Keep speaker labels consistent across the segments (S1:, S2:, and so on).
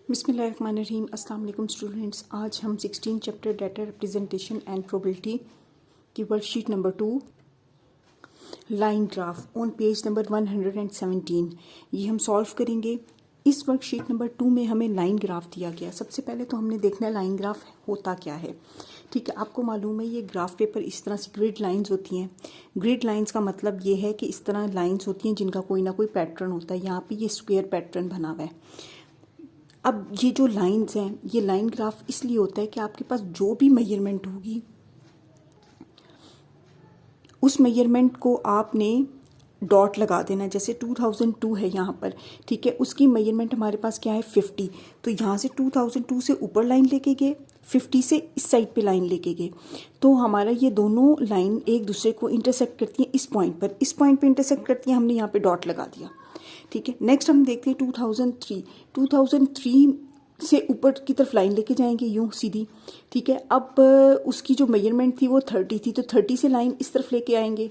S1: बिस्मिल्लाहिर्रहमानिर्रहीम। अस्सलाम वालेकुम स्टूडेंट्स। आज हम 16 chapter data representation and probability की worksheet number 2 line graph on page number 117 ये हम सॉल्व करेंगे। इस वर्कशीट नंबर 2 में हमें लाइन ग्राफ दिया गया। सबसे पहले तो हमने देखना है लाइन ग्राफ होता क्या है। ठीक है, आपको मालूम है ये ग्राफ पेपर इस तरह से ग्रिड लाइंस होती हैं। ग्रिड लाइंस का मतलब ये है कि इस तरह लाइंस होती हैं जिनका कोई ना कोई पैटर्न होता है। यहाँ पे ये स्क्वायर पैटर्न बना हुआ है। अब ये जो लाइंस हैं, ये लाइन ग्राफ इसलिए होता है कि आपके पास जो भी मेजरमेंट होगी उस मेजरमेंट को आपने डॉट लगा देना। जैसे 2002 है यहाँ पर, ठीक है, उसकी मेजरमेंट हमारे पास क्या है 50। तो यहाँ से 2002 से ऊपर लाइन लेके गए, 50 से इस साइड पे लाइन लेके गए, तो हमारा ये दोनों लाइन एक दूसरे को इंटरसेक्ट करती हैं इस पॉइंट पर। इस पॉइंट पे इंटरसेक्ट करती हैं, हमने यहाँ पे डॉट लगा दिया। ठीक है, नेक्स्ट हम देखते हैं 2003 से ऊपर की तरफ लाइन लेके जाएंगे यूं सीधी। ठीक है, अब उसकी जो मेजरमेंट थी वो 30 थी, तो 30 से लाइन इस तरफ लेके आएंगे।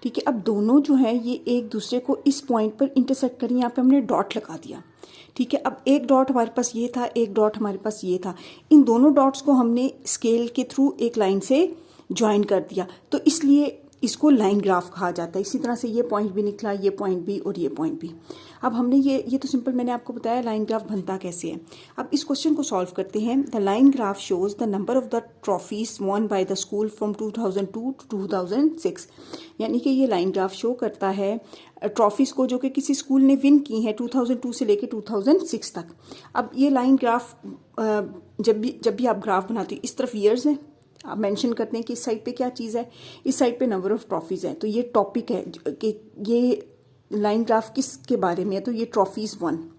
S1: ठीक है, अब दोनों जो है ये एक दूसरे को इस पॉइंट पर इंटरसेक्ट करें, यहाँ पे हमने डॉट लगा दिया। ठीक है, अब एक डॉट हमारे पास ये था, एक डॉट हमारे पास ये था। इन दोनों डॉट्स को हमने स्केल के थ्रू एक लाइन से ज्वाइन कर दिया, तो इसलिए इसको लाइन ग्राफ कहा जाता है। इसी तरह से ये पॉइंट भी निकला, ये पॉइंट भी और ये पॉइंट भी। अब हमने ये तो सिंपल मैंने आपको बताया लाइन ग्राफ बनता कैसे है। अब इस क्वेश्चन को सॉल्व करते हैं। The line graph shows the number of the trophies won by the school from 2002 to 2006। यानी कि ये लाइन ग्राफ शो करता है ट्रॉफीज़ को जो कि किसी स्कूल ने विन की हैं 2002 से लेके 2006 तक। अब ये लाइन ग्राफ जब भी आप ग्राफ बनाते हो, इस तरफ ईयर्स हैं, आप मेंशन करते हैं कि इस साइड पे क्या चीज़ है, इस साइड पे नंबर ऑफ ट्रॉफीज़ है। तो ये टॉपिक है कि ये लाइन ग्राफ किसके बारे में है, तो ये ट्रॉफीज़ 1।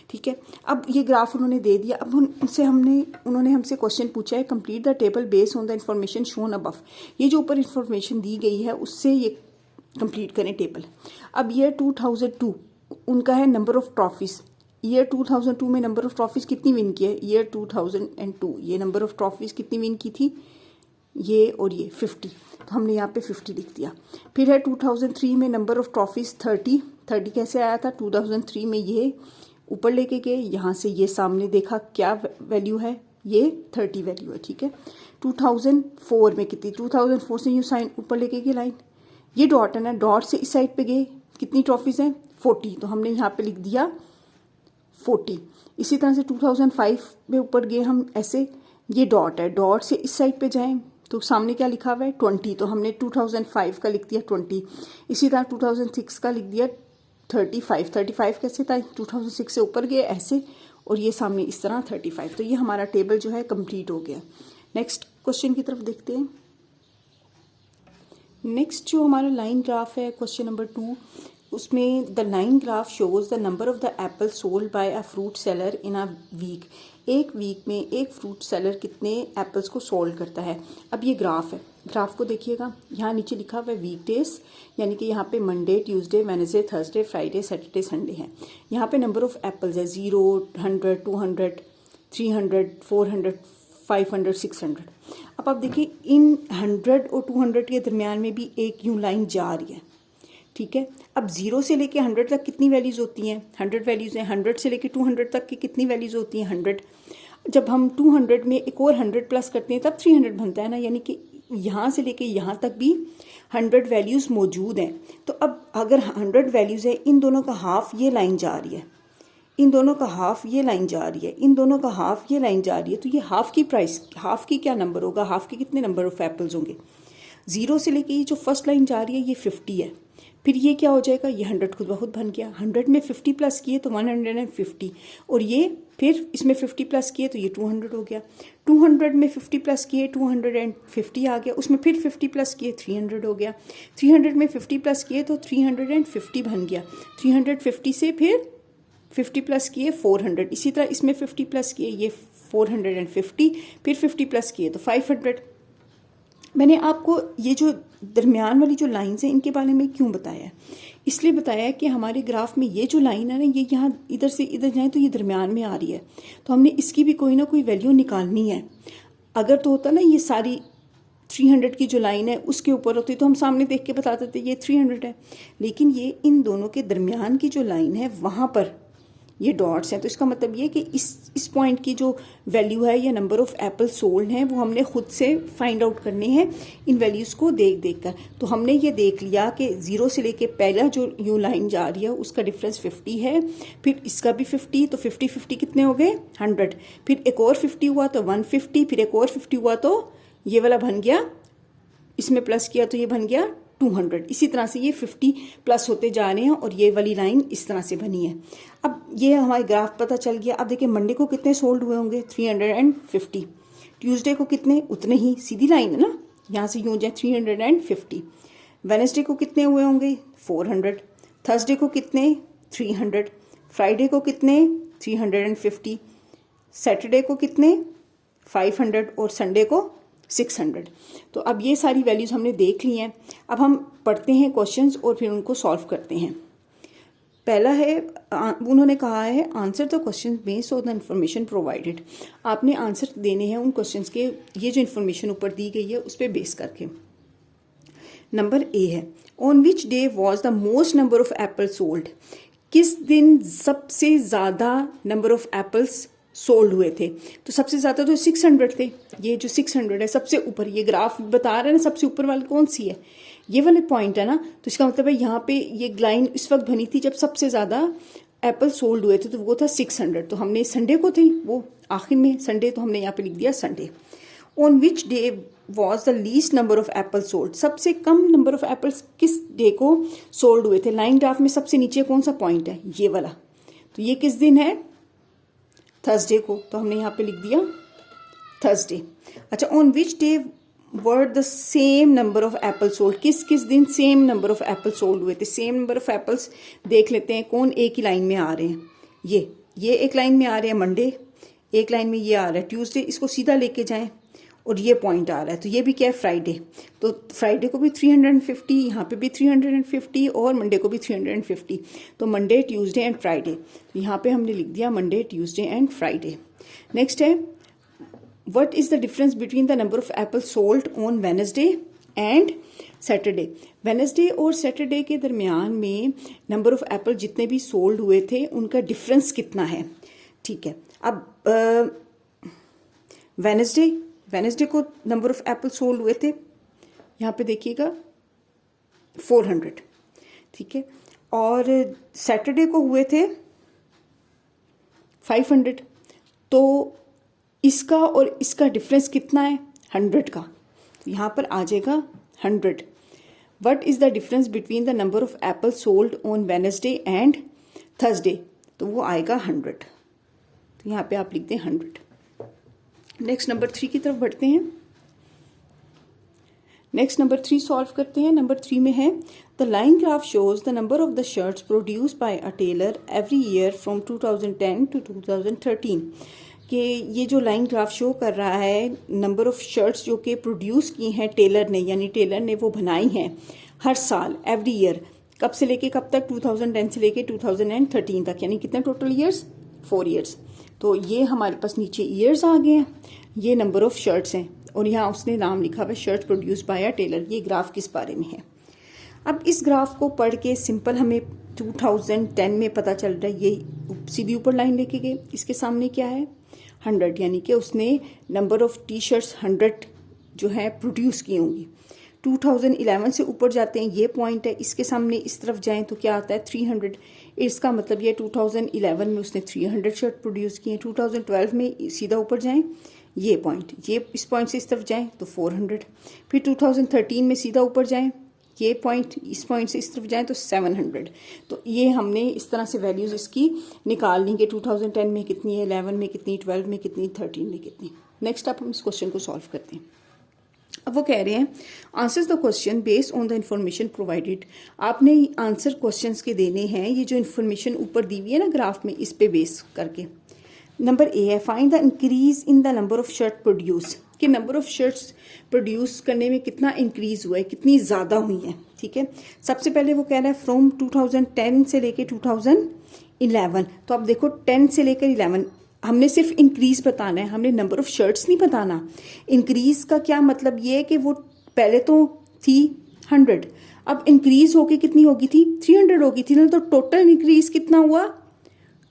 S1: ठीक है, अब ये ग्राफ उन्होंने दे दिया। अब उन्होंने हमसे क्वेश्चन पूछा है, complete the table based on the information shown above. ये जो ऊपर इंफॉर्मेशन दी गई है उससे ये कंप्लीट करें टेबल। अब ईयर 2002 उनका है नंबर ऑफ ट्रॉफीज़। ईयर 2002 में नंबर ऑफ ट्रॉफीज़ कितनी विन की है, ईयर 2002 ये नंबर ऑफ ट्रॉफीज़ कितनी विन की थी, ये और ये 50। तो हमने यहाँ पे 50 लिख दिया। फिर है 2003 में नंबर ऑफ ट्रॉफीज़ 30 कैसे आया था, 2003 में ये ऊपर लेके गए, यहाँ से ये सामने देखा क्या वैल्यू है, ये 30 वैल्यू है। ठीक है, 2004 में कितनी, 2004 से यूँ साइन ऊपर लेके गए लाइन, ये डॉट है ना, डॉट से इस साइड पे गए, कितनी ट्रॉफीज़ हैं 40, तो हमने यहाँ पे लिख दिया 40। इसी तरह से 2005 में ऊपर गए हम ऐसे, ये डॉट है, डॉट से इस साइड पे जाएं तो सामने क्या लिखा हुआ है 20, तो हमने 2005 का लिख दिया 20। इसी तरह 2006 का लिख दिया 35 कैसे था, 2006 से ऊपर गए ऐसे, और ये सामने इस तरह 35। तो ये हमारा टेबल जो है कंप्लीट हो गया। नेक्स्ट क्वेश्चन की तरफ देखते हैं। नेक्स्ट जो हमारा लाइन ग्राफ है क्वेश्चन नंबर 2, उसमें the line graph shows the number of the apple sold by a fruit seller in a week. एक वीक में एक फ्रूट सेलर कितने एप्पल्स को सोल्ड करता है। अब ये ग्राफ है, ग्राफ को देखिएगा, यहाँ नीचे लिखा हुआ है वीक डेज, यानी कि यहाँ पे Monday, Tuesday, Wednesday, Thursday, Friday, Saturday, Sunday है। यहाँ पे नंबर ऑफ एप्पल्स है 0, 100, 200, 300, 400, 500, 600। अब आप देखिए इन 100 और 200 के दरमियान में भी एक यूँ लाइन जा रही है। ठीक है, अब 0 से लेके 100 तक कितनी वैल्यूज़ होती हैं, 100 वैल्यूज़ हैं। 100 से लेके 200 तक की कितनी वैल्यूज़ होती हैं, 100। जब हम 200 में एक और 100 प्लस करते हैं तब 300 बनता है ना, यानी कि यहाँ से लेके यहाँ तक भी 100 वैल्यूज़ मौजूद हैं। तो अब अगर 100 वैल्यूज़ है, इन दोनों का हाफ ये लाइन जा रही है, इन दोनों का हाफ ये लाइन जा रही है, इन दोनों का हाफ ये लाइन जा रही है, तो ये हाफ की प्राइस, हाफ की क्या नंबर होगा, हाफ के कितने नंबर ऑफ एप्पल्स होंगे। 0 से लेके ये जो फर्स्ट लाइन जा रही है ये 50 है, फिर ये क्या हो जाएगा, ये 100 खुद बहुत बन गया। 100 में 50 प्लस किए तो 150, और ये फिर इसमें 50 प्लस किए तो ये 200 हो गया। 200 में 50 प्लस किए 250 आ गया, उसमें फिर 50 प्लस किए 300 हो गया। 300 में 50 प्लस किए तो 350 बन गया। 350 से फिर 50 प्लस किए 400, इसी तरह इसमें 50 प्लस किए ये 450, फिर 50 प्लस किए तो 500। मैंने आपको ये जो दरमियान वाली जो लाइंस हैं इनके बारे में क्यों बताया है, इसलिए बताया है कि हमारे ग्राफ में ये जो लाइन है ना, ये यहाँ इधर से इधर जाए तो ये दरमियान में आ रही है, तो हमने इसकी भी कोई ना कोई वैल्यू निकालनी है। अगर तो होता ना ये सारी 300 की जो लाइन है उसके ऊपर होती तो हम सामने देख के बता देते ये 300 है, लेकिन ये इन दोनों के दरमियान की जो लाइन है वहाँ पर ये डॉट्स हैं, तो इसका मतलब ये कि इस पॉइंट की जो वैल्यू है या नंबर ऑफ एप्पल सोल्ड हैं वो हमने खुद से फाइंड आउट करने हैं इन वैल्यूज़ को देख देख कर। तो हमने ये देख लिया कि 0 से लेके पहला जो यूँ लाइन जा रही है उसका डिफरेंस 50 है, फिर इसका भी 50, तो 50 कितने हो गए 100, फिर एक और 50 हुआ तो 150, फिर एक और 50 हुआ तो ये वाला बन गया, इसमें प्लस किया तो ये बन गया 200। इसी तरह से ये 50 प्लस होते जा रहे हैं और ये वाली लाइन इस तरह से बनी है। अब ये हमारे ग्राफ पता चल गया। अब देखिए मंडे को कितने सोल्ड हुए होंगे 350, ट्यूसडे को कितने, उतने ही, सीधी लाइन है ना, यहाँ से यूँ जाए 350। वेडनेसडे को कितने हुए होंगे 400, थर्सडे को कितने 300, फ्राइडे को कितने 350, सैटरडे को कितने 500 और संडे को 600। तो अब ये सारी वैल्यूज़ हमने देख ली हैं। अब हम पढ़ते हैं क्वेश्चंस और फिर उनको सॉल्व करते हैं। पहला है, उन्होंने कहा है answer the question based on the information provided. आपने आंसर देने हैं उन क्वेश्चंस के, ये जो इन्फॉर्मेशन ऊपर दी गई है उस पर बेस करके। नंबर ए है, on which day was the most number of apple sold. किस दिन सबसे ज़्यादा नंबर ऑफ एप्पल्स सोल्ड हुए थे। तो सबसे ज़्यादा तो 600 थे। ये जो 600 है सबसे ऊपर, ये ग्राफ बता रहे हैं ना सबसे ऊपर वाली कौन सी है, ये वाले पॉइंट है ना। तो इसका मतलब है यहाँ पे ये लाइन इस वक्त बनी थी जब सबसे ज़्यादा एप्पल सोल्ड हुए थे, तो वो था 600। तो हमने संडे को थी वो आखिर में संडे, तो हमने यहाँ पे लिख दिया Sunday. On which day was the least number of apple sold. सबसे कम नंबर ऑफ एप्पल्स किस डे को सोल्ड हुए थे। लाइन ग्राफ में सबसे नीचे कौन सा पॉइंट है, ये वाला। तो ये किस दिन है, थर्सडे को, तो हमने यहाँ पे लिख दिया थर्सडे। अच्छा, on which day were the same number of apple sold. किस किस दिन same number of apple sold हुए थे। सेम नंबर ऑफ एप्पल्स देख लेते हैं कौन एक ही लाइन में आ रहे हैं। ये एक लाइन में आ रहे हैं मंडे, एक लाइन में ये आ रहा है ट्यूसडे, इसको सीधा लेके जाएं और ये पॉइंट आ रहा है, तो ये भी क्या है फ्राइडे। तो फ्राइडे को भी 350, यहाँ पे भी 350 और मंडे को भी 350। तो मंडे, ट्यूसडे एंड फ्राइडे, तो यहाँ पे हमने लिख दिया Monday, Tuesday and Friday. Next है, what is the difference between the number of apple sold on Wednesday and Saturday. Wednesday और सैटरडे के दरमियान में नंबर ऑफ एप्पल जितने भी सोल्ड हुए थे उनका डिफरेंस कितना है। ठीक है, अब वेडनेसडे को नंबर ऑफ एप्पल सोल्ड हुए थे, यहाँ पे देखिएगा 400, ठीक है, और सैटरडे को हुए थे 500। तो इसका और इसका डिफरेंस कितना है 100 का, तो यहाँ पर आ जाएगा 100। What is the difference between the number of apple sold on Wednesday and Thursday, तो वो आएगा 100। तो यहाँ पे आप लिख दें 100। नेक्स्ट नंबर 3 की तरफ बढ़ते हैं। नेक्स्ट नंबर 3 सॉल्व करते हैं। नंबर 3 में है, the line graph shows the number of the shirts produce by a tailor every year from 2010 to 2013। कि ये जो लाइन ग्राफ शो कर रहा है नंबर ऑफ शर्ट्स जो कि प्रोड्यूस की हैं टेलर ने, यानी टेलर ने वो बनाई हैं हर साल, एवरी ईयर, कब से लेके कब तक, 2010 से लेके 2013 तक, यानी कितने टोटल ईयर्स, 4 ईयर्स। तो ये हमारे पास नीचे ईयर्स आ गए हैं, ये नंबर ऑफ शर्ट्स हैं, और यहाँ उसने नाम लिखा हुआ shirt produce by a Taylor. ये ग्राफ किस बारे में है। अब इस ग्राफ को पढ़ के सिंपल हमें 2010 में पता चल रहा है, ये सीधी ऊपर लाइन लेके गए, इसके सामने क्या है 100, यानी कि उसने नंबर ऑफ टी शर्ट्स 100 जो है प्रोड्यूस की होंगी। 2011 से ऊपर जाते हैं, ये पॉइंट है, इसके सामने इस तरफ जाएं तो क्या आता है 300। इसका मतलब ये 2011 में उसने 300 शर्ट प्रोड्यूस किए। 2012 में सीधा ऊपर जाएं, ये पॉइंट, ये इस पॉइंट से इस तरफ जाएं तो 400। फिर 2013 में सीधा ऊपर जाएं, ये पॉइंट, इस पॉइंट से इस तरफ जाएं तो 700। तो ये हमने इस तरह से वैल्यूज़ इसकी निकाल ली कि 2010 में कितनी है, 11 में कितनी, 12 में कितनी, 13 में कितनी। नेक्स्ट आप हम इस क्वेश्चन को सॉल्व करते हैं। अब वो कह रहे हैं answers the question based on the information provided. आपने आंसर क्वेश्चंस के देने हैं, ये जो इन्फॉर्मेशन ऊपर दी हुई है ना ग्राफ में, इस पे बेस करके। नंबर ए है, find the increase in the number of shirt produce, कि नंबर ऑफ शर्ट्स प्रोड्यूस करने में कितना इंक्रीज हुआ है, कितनी ज़्यादा हुई है। ठीक है, सबसे पहले वो कह रहा है फ्रॉम 2010 से लेके 2011। तो आप देखो 10 से लेकर 11, हमने सिर्फ इंक्रीज बताना है, हमने नंबर ऑफ शर्ट्स नहीं बताना। इंक्रीज का क्या मतलब ये है कि वो पहले तो थी 100, अब इंक्रीज होके कितनी होगी थी 300 होगी थी ना, तो टोटल इंक्रीज कितना हुआ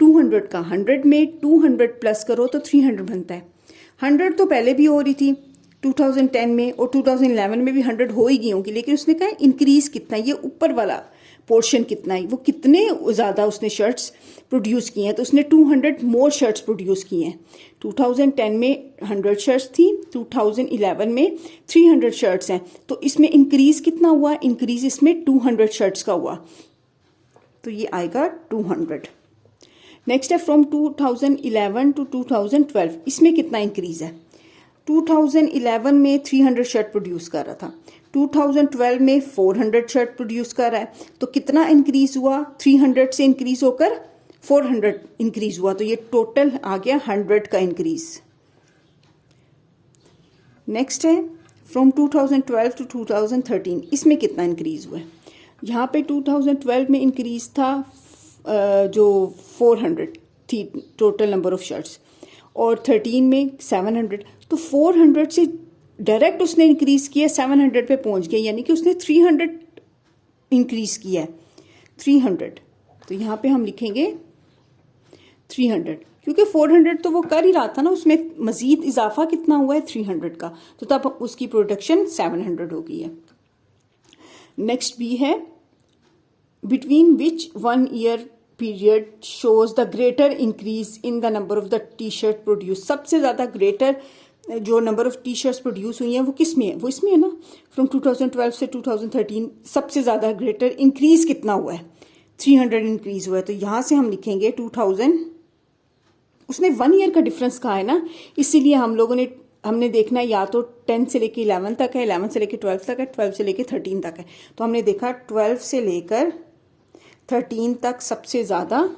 S1: 200 का 100 में 200 प्लस करो तो 300 बनता है। 100 तो पहले भी हो रही थी 2010 में और 2011 में भी 100 हो ही गई होंगी, लेकिन उसने कहा इंक्रीज कितना है, ये ऊपर वाला पोर्शन कितना है, वो कितने ज़्यादा उसने शर्ट्स प्रोड्यूस किए हैं, तो उसने 200 मोर शर्ट्स प्रोड्यूस किए हैं। 2010 में 100 शर्ट्स थी, 2011 में 300 शर्ट्स हैं, तो इसमें इंक्रीज कितना हुआ, इंक्रीज इसमें 200 शर्ट्स का हुआ, तो ये आएगा 200। नेक्स्ट है फ्रॉम 2011 टू 2012, इसमें कितना इंक्रीज है। 2011 में 300 शर्ट प्रोड्यूस कर रहा था, 2012 में 400 शर्ट प्रोड्यूस कर रहा है, तो कितना इंक्रीज हुआ, 300 से इंक्रीज होकर 400 इंक्रीज हुआ, तो ये टोटल आ गया 100 का इंक्रीज। नेक्स्ट है फ्रॉम 2012 टू 2013, इसमें कितना इंक्रीज हुआ है। यहाँ पे 2012 में इंक्रीज था जो 400 थी टोटल नंबर ऑफ शर्ट्स, और 13 में 700, तो 400 से डायरेक्ट उसने इंक्रीज किया 700 पे पहुंच गया, यानी कि उसने 300 इंक्रीज किया है, 300। तो यहाँ पे हम लिखेंगे 300, क्योंकि 400 तो वो कर ही रहा था ना, उसमें मजीद इजाफा कितना हुआ है 300 का, तो तब उसकी प्रोडक्शन 700 हो गई है। नेक्स्ट भी है between which 1 year period shows the greater increase in the number of the T shirt produce. सबसे ज़्यादा ग्रेटर जो number of T shirts produce हुई हैं वो किस में है, वो इसमें है ना, फ्रॉम 2012 से 2013 सबसे ज़्यादा ग्रेटर इंक्रीज कितना हुआ है, 300 इंक्रीज हुआ है। तो यहाँ से हम लिखेंगे 2000, उसने 1 ईयर का डिफरेंस कहा है ना, इसीलिए हमने देखना है या तो 10 से लेके 11 तक है, 11 से लेके 12 तक है, 12 से लेके 13 तक है, तो हमने देखा 12 से लेकर 13 तक सबसे ज़्यादा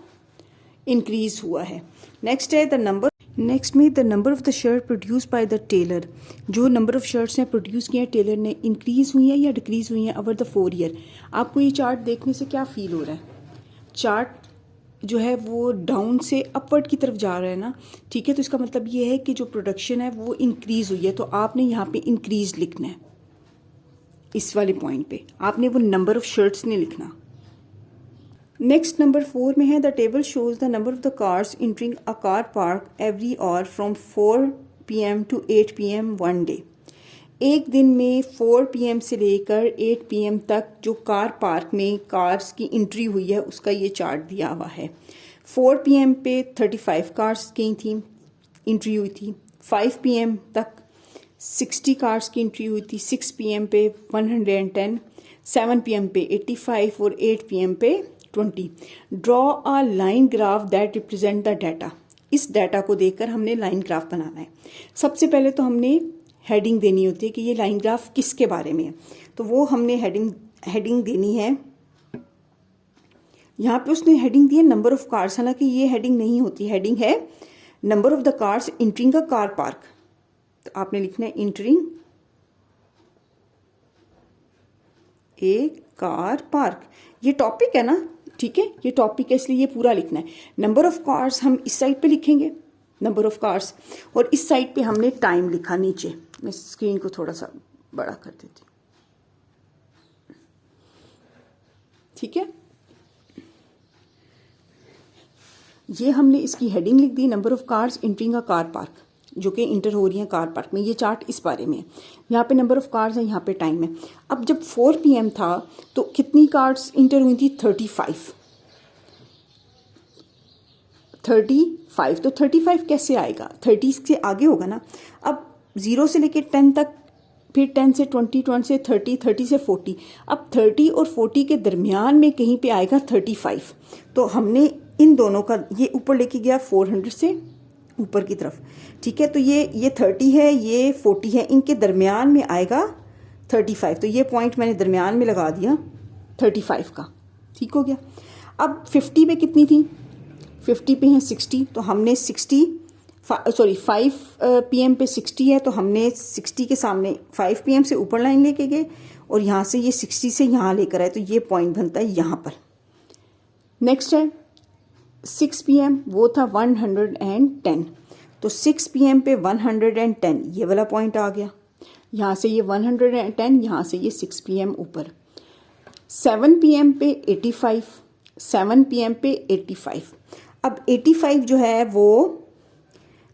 S1: इंक्रीज हुआ है। नेक्स्ट है नेक्स्ट में the number of the shirt produce by the tailor, जो नंबर ऑफ शर्ट्स हैं प्रोड्यूस किए हैं टेलर ने, इंक्रीज हुई हैं या डिक्रीज हुई हैं ओवर द 4 ईयर। आपको ये चार्ट देखने से क्या फील हो रहा है, चार्ट जो है वो डाउन से अपवर्ड की तरफ जा रहा है ना, ठीक है, तो इसका मतलब ये है कि जो प्रोडक्शन है वो इंक्रीज हुई है, तो आपने यहाँ पे इंक्रीज लिखना है, इस वाले पॉइंट पे आपने वो नंबर ऑफ शर्ट्स नहीं लिखना। नेक्स्ट नंबर 4 में है the table shows the number of the cars entering a car park every hour from 4 PM to 8 PM one day. एक दिन में 4 PM से लेकर 8 PM तक जो कार पार्क में कार्स की एंट्री हुई है उसका ये चार्ट दिया हुआ है। 4 PM पे 35 कार्स गई थी, एंट्री हुई थी, 5 PM तक 60 कार्स की एंट्री हुई थी, 6 PM पे 110, 7 PM पे 85 और 8 PM पे 20। Draw a line graph that represent the data. इस डाटा को देखकर हमने लाइन ग्राफ बनाना है। सबसे पहले तो हमने हेडिंग देनी होती है कि ये लाइन ग्राफ किसके बारे में है, तो वो हमने हेडिंग देनी है। यहाँ पे उसने हेडिंग दी है नंबर ऑफ कार्स, हालांकि ये हेडिंग नहीं होती, हेडिंग है number of the cars entering a car park, तो आपने लिखना है इंटरिंग ए कार पार्क। ये टॉपिक है ना, ठीक है, ये टॉपिक है इसलिए ये पूरा लिखना है। नंबर ऑफ कार्स हम इस साइड पे लिखेंगे, नंबर ऑफ कार्स, और इस साइड पे हमने टाइम लिखा नीचे। मैं स्क्रीन को थोड़ा सा बड़ा कर देती हूँ, ठीक है। ये हमने इसकी हेडिंग लिख दी number of cars entering a car park, जो कि इंटर हो रही हैं कार पार्क में। ये चार्ट इस बारे में है, यहाँ पे नंबर ऑफ कार्स है, यहाँ पे टाइम है। अब जब 4 PM था तो कितनी कार्स इंटर हुई थी, 35। तो 35 कैसे आएगा, 30 से आगे होगा ना। अब 0 से लेके 10 तक, फिर 10 से 20, 20 से 30, 30 से 40, अब 30 और 40 के दरमियान में कहीं पे आएगा 35। तो हमने इन दोनों का ये ऊपर लेके गया 400 से ऊपर की तरफ, ठीक है। तो ये 30 है, ये 40 है, इनके दरमियान में आएगा 35। तो ये पॉइंट मैंने दरमियान में लगा दिया 35 का, ठीक हो गया। अब 50 पे कितनी थी, 50 पे है 60, तो हमने 5 PM पे 60 है, तो हमने 60 के सामने 5 PM से ऊपर लाइन लेके गए और यहाँ से ये 60 से यहाँ लेकर आए, तो ये पॉइंट बनता है यहाँ पर। नेक्स्ट है 6 PM, वो था 110, तो 6 PM पे 110 ये वाला पॉइंट आ गया, यहाँ से ये 110, यहाँ से ये 6 PM ऊपर। 7 PM पे 85, 7 PM पे 85। अब 85 जो है वो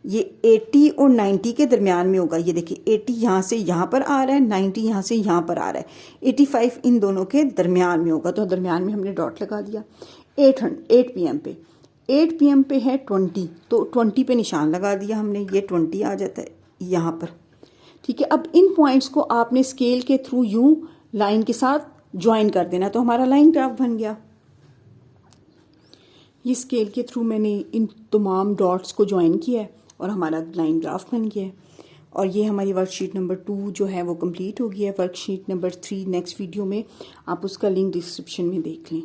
S1: ये 80 और 90 के दरमियान में होगा। ये देखिए 80 यहाँ से यहाँ पर आ रहा है, 90 यहाँ से यहाँ पर आ रहा है, 85 इन दोनों के दरमियान में होगा। तो दरमियान में हमने डॉट लगा दिया। 8 PM पे, 8 PM पे है 20, तो 20 पे निशान लगा दिया हमने, ये 20 आ जाता है यहाँ पर। ठीक है, अब इन पॉइंट्स को आपने स्केल के थ्रू यूं लाइन के साथ ज्वाइन कर देना, तो हमारा लाइन ग्राफ बन गया। ये स्केल के थ्रू मैंने इन तमाम डॉट्स को ज्वाइन किया है और हमारा लाइन ग्राफ बन गया है। और ये हमारी वर्कशीट नंबर 2 जो है वो कंप्लीट हो गई है। वर्कशीट नंबर 3 नेक्स्ट वीडियो में, आप उसका लिंक डिस्क्रिप्शन में देख लें।